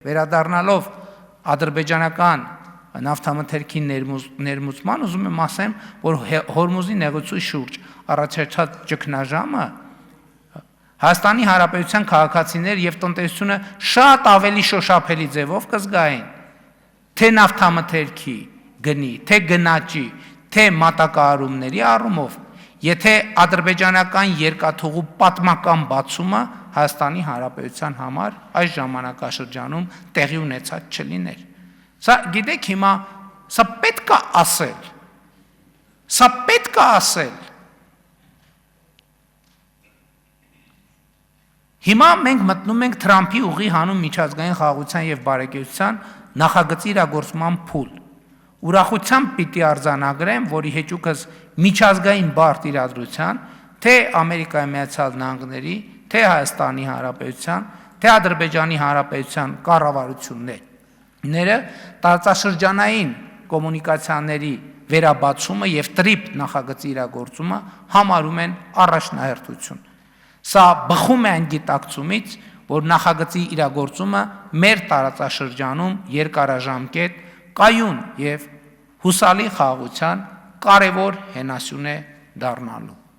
Վերադառնալով ադրբեջանական նավթամթերքի ներմուծման, ուզում եմ ասեմ, որ Հորմուզի նեղուցի շուրջ առաջացած ճգնաժամը Հայաստանի Հանրապետության քաղաքացիներ եւ տնտեսությունը շատ ավելի շոշափելի ձևով կզգային, թե նավթամթերքի գնի, թե գնաճի, թե մատակարարումների առումով, եթե ադրբեջանական երկաթուղու պատմական բացումը Հայաստանի Հանրապետության համար այս ժամանակաշրջանում տեղի ունեցած չլիներ։ Սա գիտեք հիմա սա պետք է ասել։ Սա պետք է ասել։ Հիմա մենք մտնում ենք Թրամփի ուղի հանուն միջազգային խաղաղության եւ բարեկեցության նախագծի իրագործման փուլ։ Ուրախությամբ պիտի արձանագրեմ, որի հեճուկս միջազգային բարդ իրադրության, թե Ամերիկայի Միացյալ Նահանգների, թե Հայաստանի Հանրապետության, թե Ադրբեջանի Հանրապետության կառավարությունները տարածաշրջանային կոմունիկացիաների վերաբացումը եւ տրիպ նախագծի իրագործումը համարում են առաջնահերթություն։ Սա բխում է այն գիտակցումից, որ նախագծի իրագործումը մեր տարածաշրջանում երկարաժամկետ, կայուն եւ հուսալի խաղաղության կարևոր հենասյուն է դառնալու։